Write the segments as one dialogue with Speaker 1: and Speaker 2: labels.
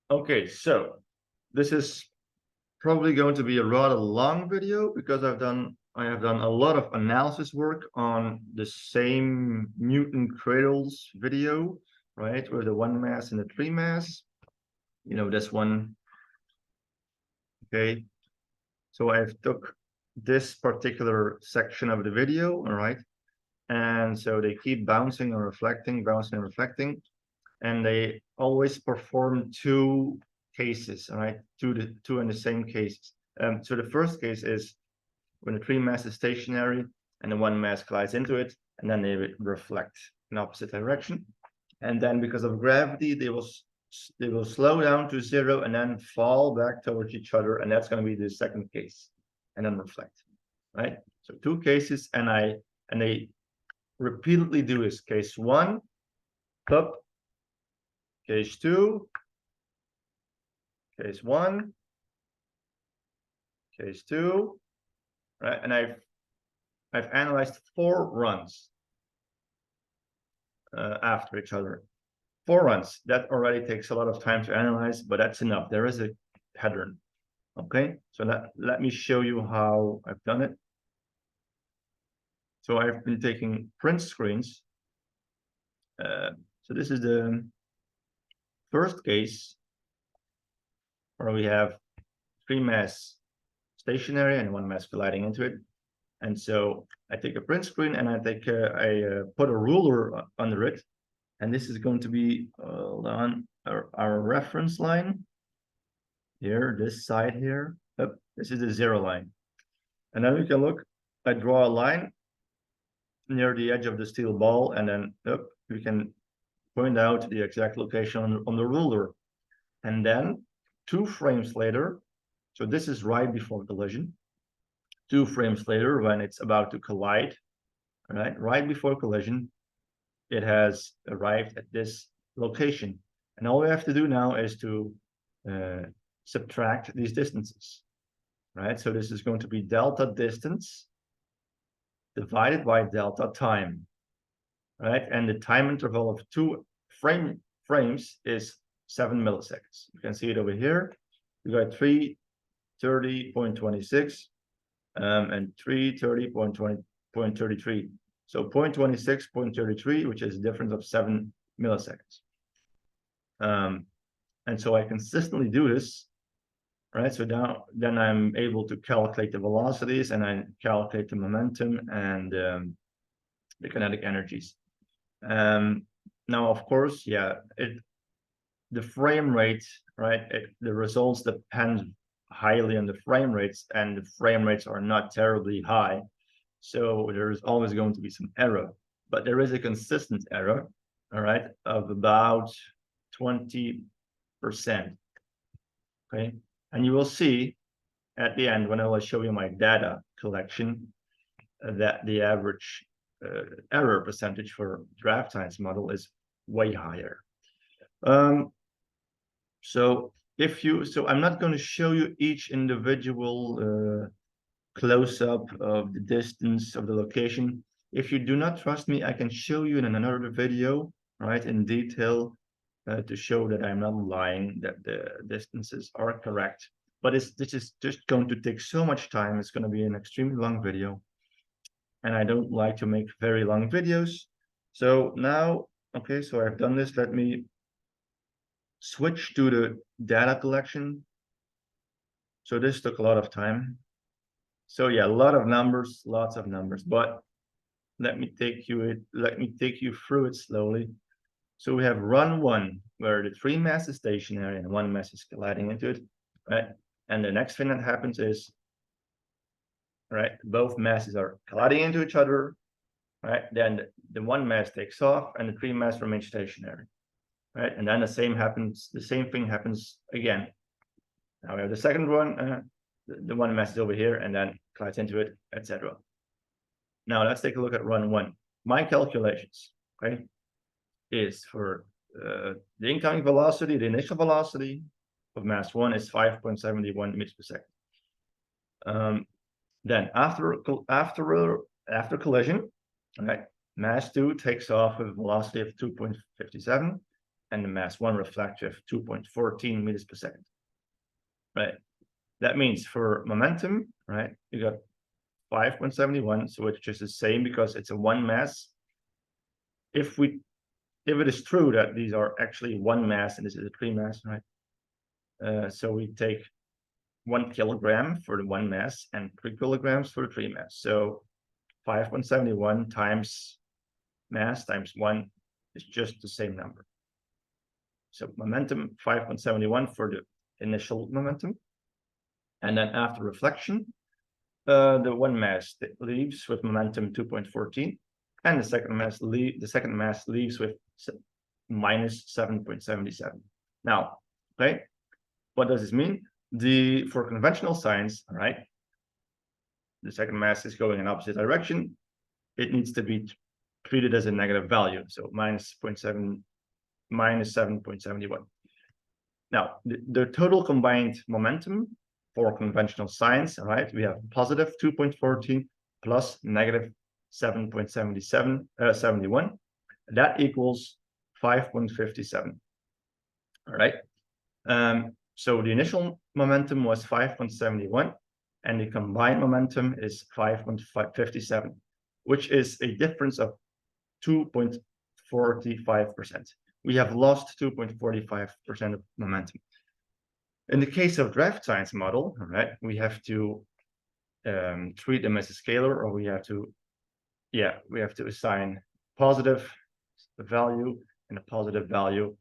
Speaker 1: Okay, so this is probably going to be a rather long video because I have done a lot of analysis work on the same Newton cradles video, right? With the 1 mass and the 3 mass. You know, this one. Okay. So I've took this particular section of the video, all right? And so they keep bouncing and reflecting, bouncing and reflecting. And they always perform two cases, all right? Two in the same cases. So the first case is when the 3 mass is stationary and the 1 mass collides into it, and then they reflect in opposite direction. And then because of gravity, they will slow down to 0 and then fall back towards each other, and that's going to be the second case, and then reflect, right? So two cases, and they repeatedly do this. Case 1, up. Case 2, case 1, case 2, right? And I've analyzed 4 runs after each other. 4 runs. That already takes a lot of time to analyze, but that's enough. There is a pattern. Okay, so let me show you how I've done it. So I've been taking print screens. So this is the first case where we have 3 mass stationary and 1 mass colliding into it. And so I take a print screen and I put a ruler under it. And this is going to be our reference line here, this side here. This is the 0 line. And then we can look, I draw a line near the edge of the steel ball, and then we can point out the exact location on the ruler. And then 2 frames later, so this is right before collision, 2 frames later when it's about to collide, right before collision, it has arrived at this location. And all we have to do now is to subtract these distances, right? So this is going to be delta distance divided by delta time, right? And the time interval of 2 frames is 7 milliseconds. You can see it over here. We got 330.26 and 330.33. So 0.26, 0.33, which is a difference of 7 milliseconds. And so I consistently do this, right? So then I'm able to calculate the velocities, and I calculate the momentum and the kinetic energies. Now, of course, yeah, the frame rate, right? The results depend highly on the frame rates, and the frame rates are not terribly high. So there's always going to be some error, but there is a consistent error, all right, of about 20%. Okay, and you will see at the end when I will show you my data collection that the average error percentage for Draftscience model is way higher. So I'm not going to show you each individual close-up of the distance of the location. If you do not trust me, I can show you in another video, right, in detail to show that I'm not lying, that the distances are correct. But this is just going to take so much time. It's going to be an extremely long video, and I don't like to make very long videos. So now, okay, so I've done this. Let me switch to the data collection. So this took a lot of time. So yeah, a lot of numbers, lots of numbers, but let me take you through it slowly. So we have run 1, where the 3 mass is stationary and 1 mass is colliding into it, right? And the next thing that happens is, right, both masses are colliding into each other, right? Then the 1 mass takes off and the 3 mass remains stationary, right? And then the same thing happens again. Now we have the second one, the 1 mass is over here and then collides into it, etc. Now let's take a look at run 1. My calculations, okay, is for the incoming velocity, the initial velocity of mass 1 is 5.71 meters per second. Then after collision, right, mass 2 takes off with a velocity of 2.57, and the mass 1 reflective 2.14 meters per second. Right. That means for momentum, right, you got 5.71, so it's just the same because it's a one mass. If it is true that these are actually one mass and this is a three mass, right? So we take 1 kilogram for the one mass and 3 kilograms for the three mass. So 5.71 times mass times 1 is just the same number. So momentum 5.71 for the initial momentum. And then after reflection, the one mass leaves with momentum 2.14, and the second mass leaves with minus 7.77. Now, okay, what does this mean? For conventional science, right, the second mass is going in opposite direction. It needs to be treated as a negative value, so minus 7.71. Now, the total combined momentum for conventional science, right, we have positive 2.14 plus negative 7.71. That equals 5.57. All right. So the initial momentum was 5.71, and the combined momentum is 5.57, which is a difference of 2.45%. We have lost 2.45% of momentum. In the case of draft science model, all right, we have to treat them as a scalar, or we have to assign positive value and a positive value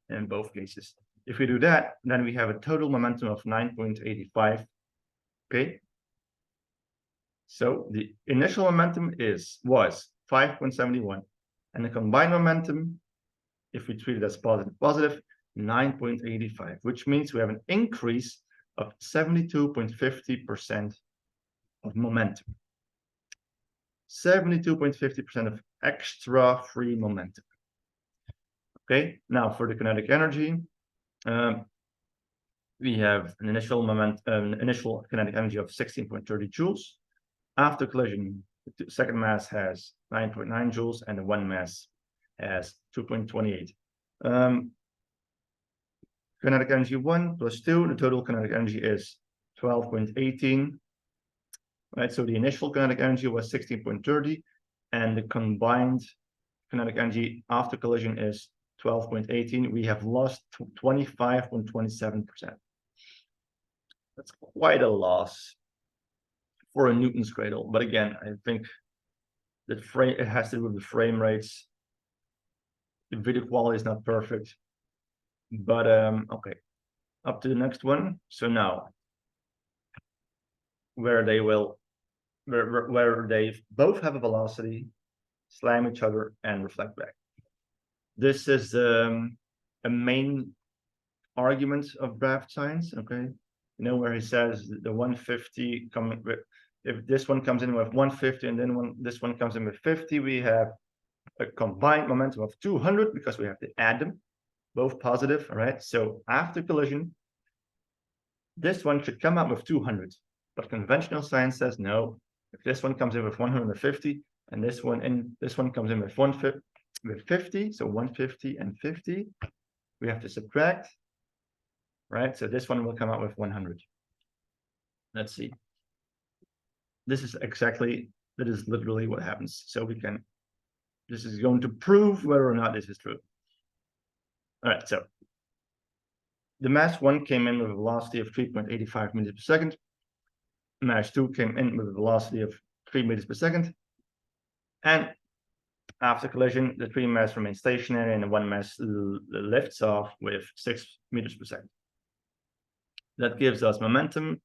Speaker 1: in both cases. If we do that, then we have a total momentum of 9.85. Okay. So the initial momentum was 5.71, and the combined momentum, if we treat it as positive, 9.85, which means we have an increase of 72.50% of momentum. 72.50% of extra free momentum. Okay, now for the kinetic energy, we have an initial kinetic energy of 16.30 joules. After collision, the second mass has 9.9 joules, and the one mass has 2.28. Kinetic energy 1 plus 2, the total kinetic energy is 12.18. Right, so the initial kinetic energy was 16.30, and the combined kinetic energy after collision is 12.18. We have lost 25.27%. That's quite a loss for a Newton's cradle. But again, I think that it has to do with the frame rates. The video quality is not perfect. But okay, up to the next one. So now, where they both have a velocity, slam each other, and reflect back. This is a main argument of draft science. Okay, you know, where he says the 150 coming with, if this one comes in with 150 and then this one comes in with 50, we have a combined momentum of 200 because we have to add them, both positive. All right, so after collision, this one should come out with 200, but conventional science says no. If this one comes in with 150 and this one comes in with 50, so 150 and 50, we have to subtract, right? So this one will come out with 100. Let's see. That is literally what happens. So this is going to prove whether or not this is true. All right, so the mass 1 came in with a velocity of 3.85 meters per second. Mass 2 came in with a velocity of 3 meters per second. And after collision, the three mass remains stationary and the one mass lifts off with 6 meters per second. That gives us momentum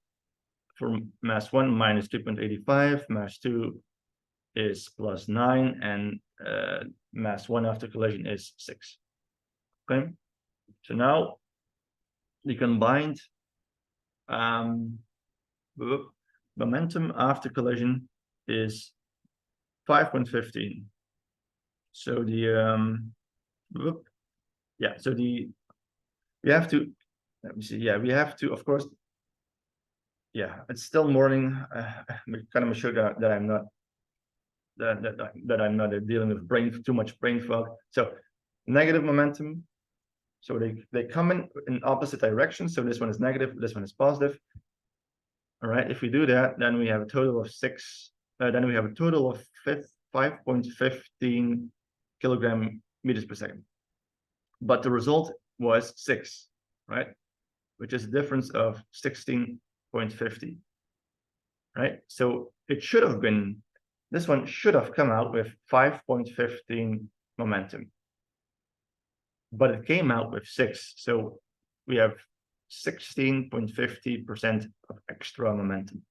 Speaker 1: for mass 1 minus 3.85, mass 2 is plus 9, and mass 1 after collision is 6. Okay, so now the combined momentum after collision is 5.15. So we have to, let me see, yeah, we have to, of course, yeah, it's still morning. I'm kind of sure that I'm not dealing with too much brain fog. So negative momentum So they come in opposite directions. So this one is negative, this one is positive. All right, if we do that, then we have a total of 5.15 kilogram meters per second. But the result was 6, right? Which is a difference of 16.50, right? So it should have been, this one should have come out with 5.15 momentum, but it came out with 6. So we have 16.50% of extra momentum.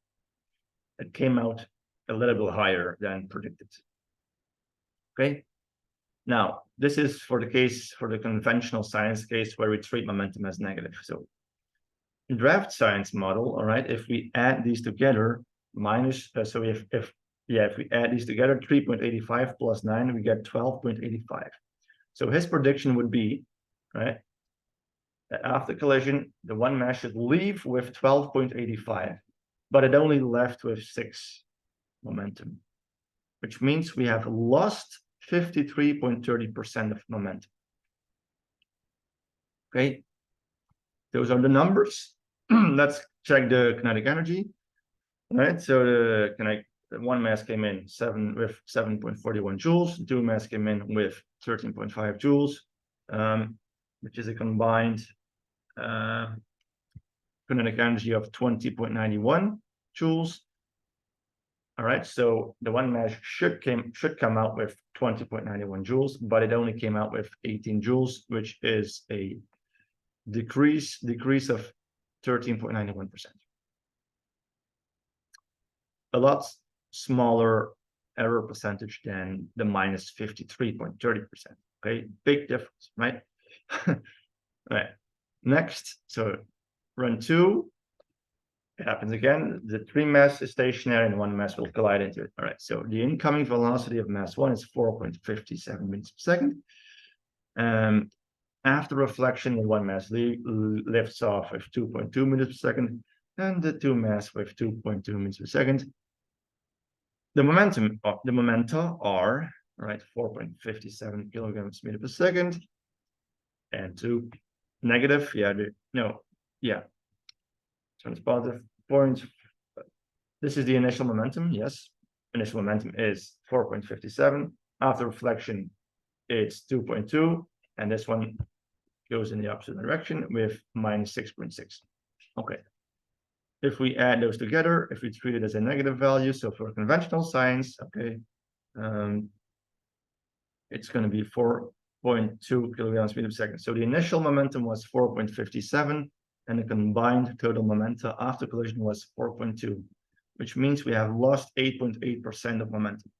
Speaker 1: It came out a little bit higher than predicted. Okay. Now, this is for the conventional science case where we treat momentum as negative. So in Draftscience model, all right, if we add these together, so if we add these together, 3.85 plus 9, we get 12.85. So his prediction would be, right, that after collision, the one mass should leave with 12.85, but it only left with 6 momentum, which means we have lost 53.30% of momentum. Okay, those are the numbers. Let's check the kinetic energy. All right, so the one mass came in with 7.41 joules. The two mass came in with 13.5 joules, which is a combined kinetic energy of 20.91 joules. All right, so the one mass should come out with 20.91 joules, but it only came out with 18 joules, which is a decrease of 13.91%. A lot smaller error percentage than the minus 53.30%. Okay, big difference, right? All right. Next, so run 2. It happens again. The 3 mass is stationary and 1 mass will collide into it. All right. So the incoming velocity of mass 1 is 4.57 meters per second. After reflection, the 1 mass lifts off with 2.2 meters per second, and the 2 mass with 2.2 meters per second. The momenta are, right, 4.57 kilograms meter per second, and 2 negative. So it's positive points. This is the initial momentum. Yes, initial momentum is 4.57. After reflection, it's 2.2, and this one goes in the opposite direction with minus 6.6. Okay. If we add those together, if we treat it as a negative value, so for conventional science, okay, it's going to be 4.2 kilograms meter per second. So the initial momentum was 4.57, and the combined total momentum after collision was 4.2, which means we have lost 8.8% of momentum.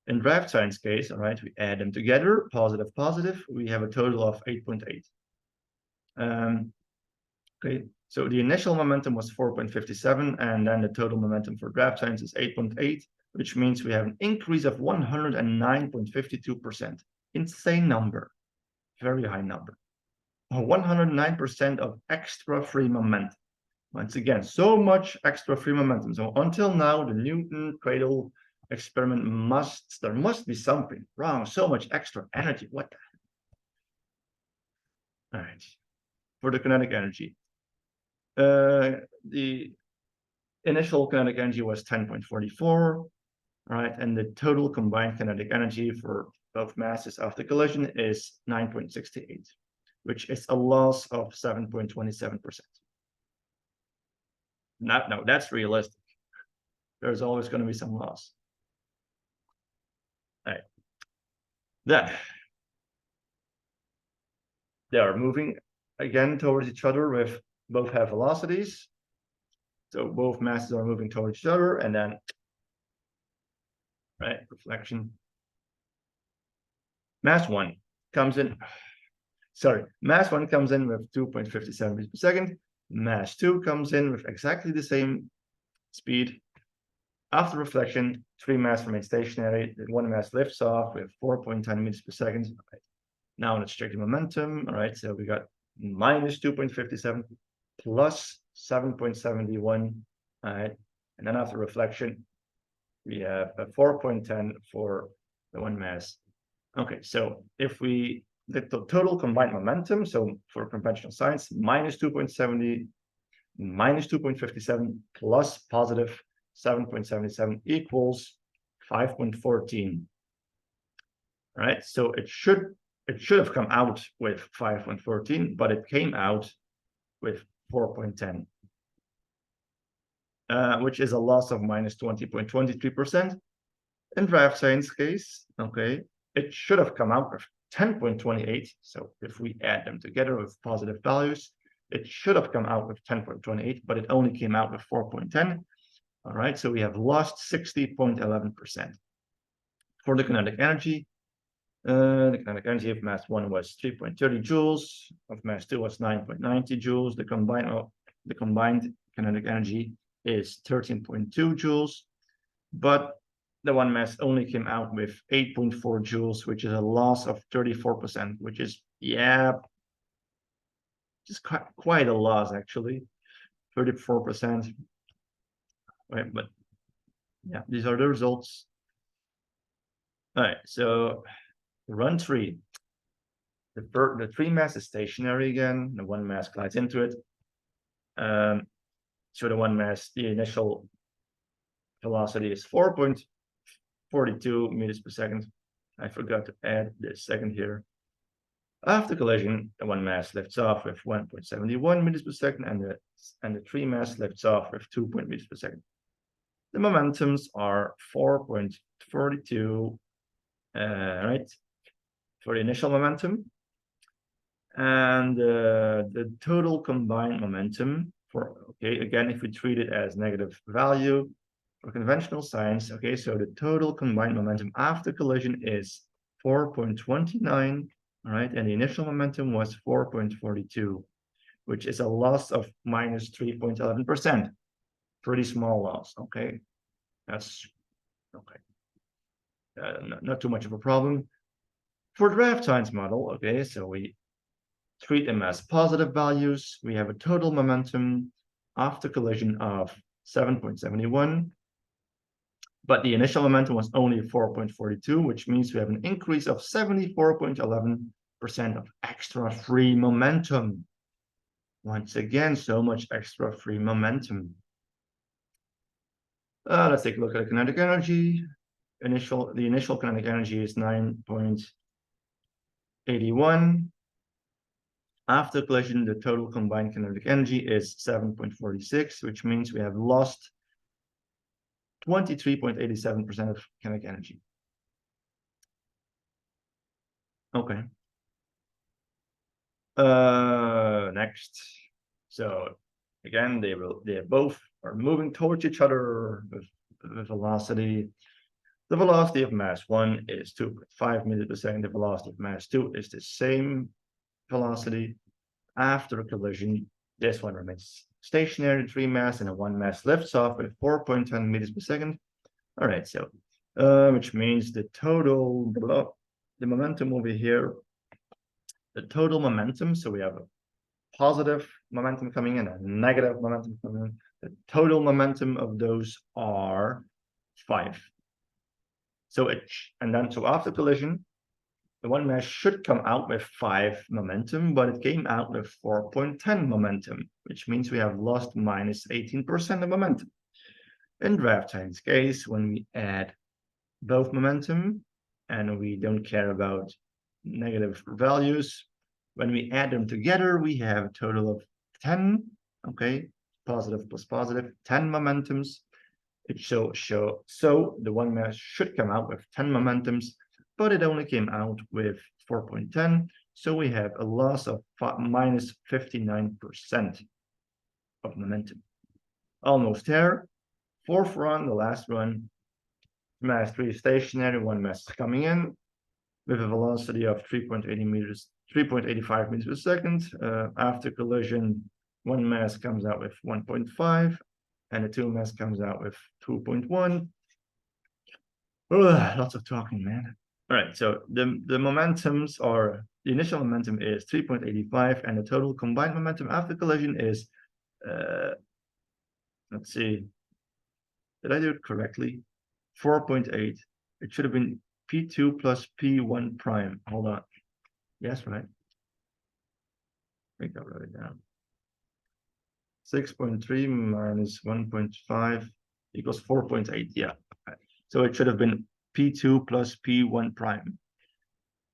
Speaker 1: In Draftscience case, all right, we add them together, positive, we have a total of 8.8. Okay, so the initial momentum was 4.57, and then the total momentum for Draftscience is 8.8, which means we have an increase of 109.52%. Insane number, very high number. 109% of extra free momentum. Once again, so much extra free momentum. So until now, the Newton cradle experiment there must be something wrong. So much extra energy. What the heck? All right. For the kinetic energy, the initial kinetic energy was 10.44, right? And the total combined kinetic energy for both masses after collision is 9.68, which is a loss of 7.27%. No, that's realistic. There's always going to be some loss. All right. Then they are moving again towards each other with both have velocities. So both masses are moving towards each other, and then, right, reflection. Mass 1 comes in. Mass 1 comes in with 2.57 meters per second. Mass 2 comes in with exactly the same speed. After reflection, 3 mass remain stationary. The 1 mass lifts off with 4.10 meters per second. Right. Now let's check the momentum. All right, so we got minus 2.57 plus 7.71. All right, and then after reflection, we have a 4.10 for the 1 mass. Okay, so if we the total combined momentum, so for conventional science, minus 2.70, minus 2.57 plus positive 7.77 equals 5.14. Right? So it should have come out with 5.14, but it came out with 4.10, which is a loss of minus 20.23%. In Draftscience case, okay, it should have come out with 10.28. So if we add them together with positive values, it should have come out with 10.28, but it only came out with 4.10. All right, so we have lost 60.11%. For the kinetic energy of mass 1 was 3.30 joules, of mass 2 was 9.90 joules. The combined kinetic energy is 13.2 joules, but the one mass only came out with 8.4 joules, which is a loss of 34%, which is, yeah, just quite a loss, actually, 34%. Right, but yeah, these are the results. All right, so run 3. The 3 mass is stationary again. The 1 mass glides into it. So the 1 mass, the initial velocity is 4.42 meters per second. I forgot to add this second here. After collision, the 1 mass lifts off with 1.71 meters per second, and the 3 mass lifts off with 2 meters per second. The momentums are 4.42, right, for the initial momentum, and the total combined momentum for, okay, again, if we treat it as negative value for conventional science, okay, so the total combined momentum after collision is 4.29, all right, and the initial momentum was 4.42, which is a loss of minus 3.11%. Pretty small loss, okay? That's okay. Not too much of a problem. For Draftscience model, okay, so we treat them as positive values. We have a total momentum after collision of 7.71, but the initial momentum was only 4.42, which means we have an increase of 74.11% of extra free momentum. Once again, so much extra free momentum. Let's take a look at the kinetic energy. The initial kinetic energy is 9.81. After collision, the total combined kinetic energy is 7.46, which means we have lost 23.87% of kinetic energy. Okay. Next. So again, they both are moving towards each other with velocity. The velocity of mass 1 is 2.5 meters per second. The velocity of mass 2 is the same velocity. After a collision, this one remains stationary, 3 mass, and a 1 mass lifts off with 4.10 meters per second. All right, so which means the total, the momentum over here, the total momentum, so we have a positive momentum coming in, a negative momentum coming in. The total momentum of those are 5. So so after collision, the 1 mass should come out with 5 momentum, but it came out with 4.10 momentum, which means we have lost minus 18% of momentum. In Draftscience case, when we add both momentum, and we don't care about negative values, when we add them together, we have a total of 10, okay, positive plus positive, 10 momentums. So the 1 mass should come out with 10 momentums, but it only came out with 4.10. So we have a loss of minus 59% of momentum. Almost there. 4th run, the last run, mass 3 is stationary, 1 mass is coming in with a velocity of 3.85 meters per second. After collision, 1 mass comes out with 1.5, and the 2 mass comes out with 2.1. Lots of talking, man. All right, so the momentums are, the initial momentum is 3.85, and the total combined momentum after collision is, let's see, did I do it correctly? 4.8. It should have been P2 plus P1 prime. Hold on. Yes, right. I think I wrote it down. 6.3 minus 1.5 equals 4.8. Yeah. So it should have been P2 plus P1 prime.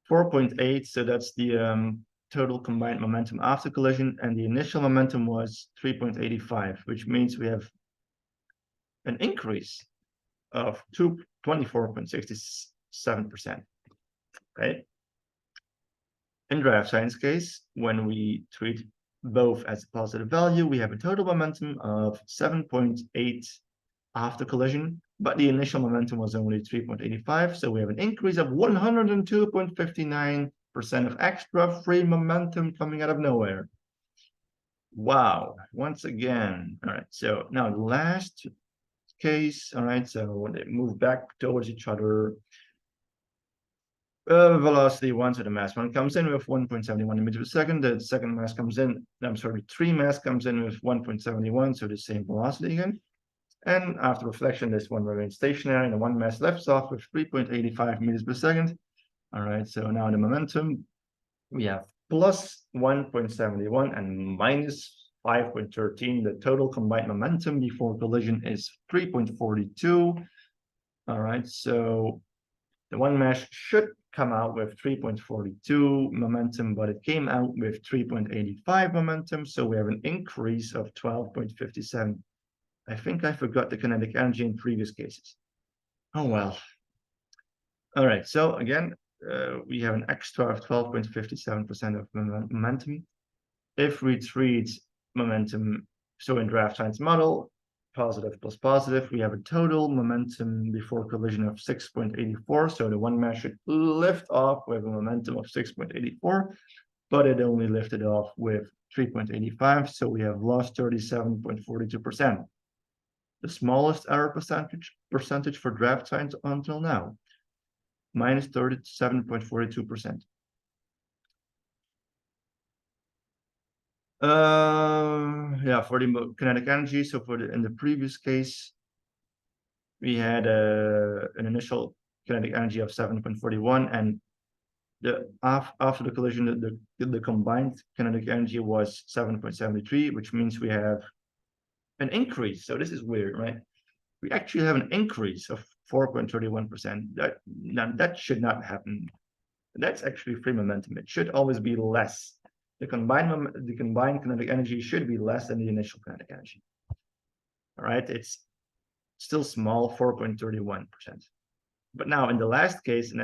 Speaker 1: 4.8, so that's the total combined momentum after collision, and the initial momentum was 3.85, which means we have an increase of 24.67%. Okay. In Draftscience case, when we treat both as a positive value, we have a total momentum of 7.8 after collision, but the initial momentum was only 3.85, so we have an increase of 102.59% of extra free momentum coming out of nowhere. Wow, once again. All right, so now the last case, all right, so when they move back towards each other, velocity 1, so the mass 1 comes in with 1.71 meters per second, the second mass comes in, I'm sorry, 3 mass comes in with 1.71, so the same velocity again. And after reflection, this one remains stationary, and the one mass lifts off with 3.85 meters per second. All right, so now the momentum, we have plus 1.71 and minus 5.13. The total combined momentum before collision is 3.42. All right, so the one mass should come out with 3.42 momentum, but it came out with 3.85 momentum. So we have an increase of 12.57. I think I forgot the kinetic energy in previous cases. Oh, well. All right, so again, we have an extra of 12.57% of momentum. If we treat momentum, so in Draftscience model, positive plus positive, we have a total momentum before collision of 6.84. So the one mass should lift off with a momentum of 6.84, but it only lifted off with 3.85. So we have lost 37.42%. The smallest error percentage for Draftscience until now, minus 37.42%. Yeah, for the kinetic energy. So in the previous case, we had an initial kinetic energy of 7.41, and after the collision, the combined kinetic energy was 7.73, which means we have an increase. So this is weird, right? We actually have an increase of 4.31%. That should not happen. That's actually free momentum. It should always be less. The combined kinetic energy should be less than the initial kinetic energy. All right, it's still small, 4.31%. But now in the last case, and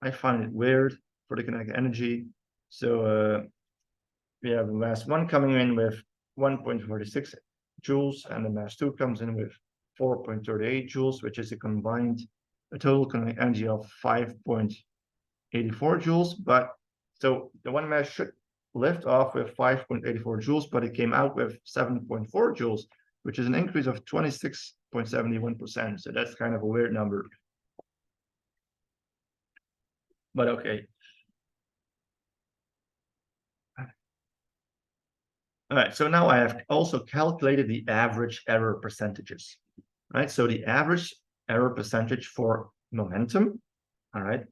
Speaker 1: I find it weird for the kinetic energy. So we have the mass 1 coming in with 1.46 joules, and the mass 2 comes in with 4.38 joules, which is a total kinetic energy of 5.84 joules. But so the one mass should lift off with 5.84 joules, but it came out with 7.4 joules, which is an increase of 26.71%. So that's kind of a weird number. But okay. All right, so now I have also calculated the average error percentages, right? So the average error percentage for momentum, all right,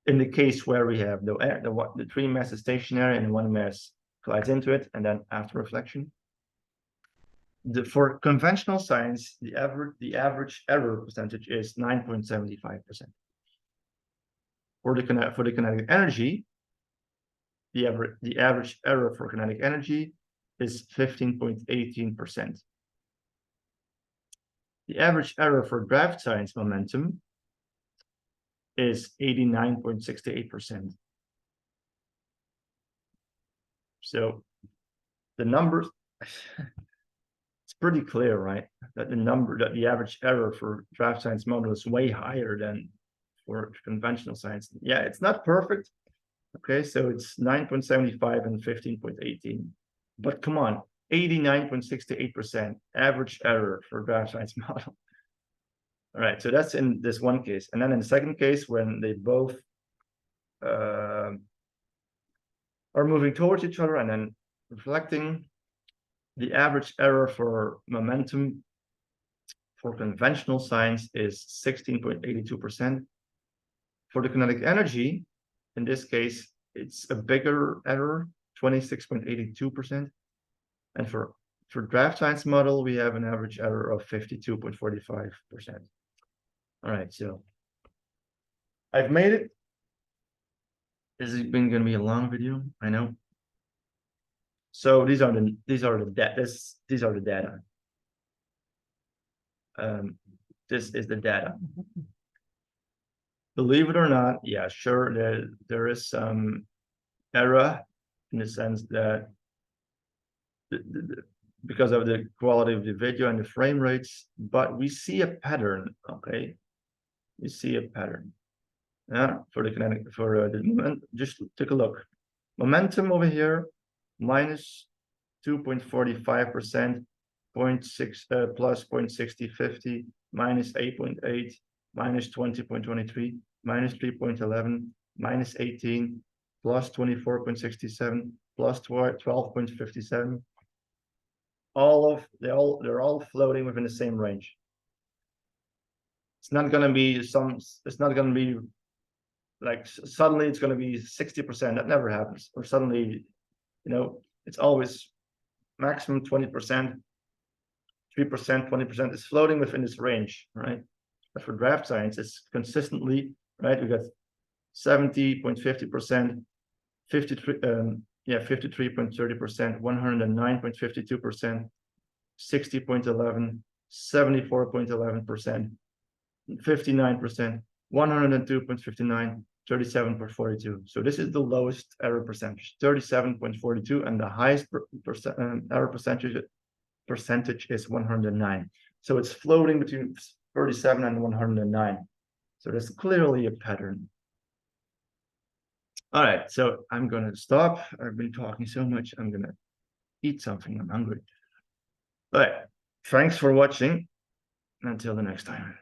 Speaker 1: in the case where we have the 3 mass is stationary and 1 mass collides into it, and then after reflection. For conventional science, the average error percentage is 9.75%. For the kinetic energy, the average error for kinetic energy is 15.18%. The average error for Draftscience momentum is 89.68%. So the numbers, it's pretty clear, right? That the average error for Draftscience model is way higher than for conventional science. Yeah, it's not perfect. Okay, so it's 9.75 and 15.18. But come on, 89.68% average error for Draftscience model. All right, so that's in this one case. And then in the second case, when they both are moving towards each other and then reflecting, the average error for momentum for conventional science is 16.82%. For the kinetic energy, in this case, it's a bigger error, 26.82%. And for Draftscience model, we have an average error of 52.45%. All right, so I've made it. This has been going to be a long video, I know. So these are the data. This is the data. Believe it or not, yeah, sure, there is some error in the sense that because of the quality of the video and the frame rates, but we see a pattern. Okay, we see a pattern. Yeah, for the kinetic, for the moment, just take a look. Momentum over here, minus 2.45%, 0.6 plus 0.6050, minus 8.8, minus 20.23, minus 3.11, minus 18, plus 24.67, plus 12.57. They're all floating within the same range. It's not going to be it's not going to be like suddenly it's going to be 60%. That never happens. Or suddenly, it's always maximum 20%, 3%, 20% is floating within this range, right? But for Draftscience, it's consistently, right? We got 70.50%, 53.30%, 109.52%, 60.11, 74.11%, 59%, 102.59, 37.42. So this is the lowest error percentage, 37.42, and the highest error percentage is 109. So it's floating between 37 and 109. So there's clearly a pattern. All right, so I'm gonna stop. I've been talking so much. I'm gonna eat something. I'm hungry. All right, thanks for watching. Until the next time.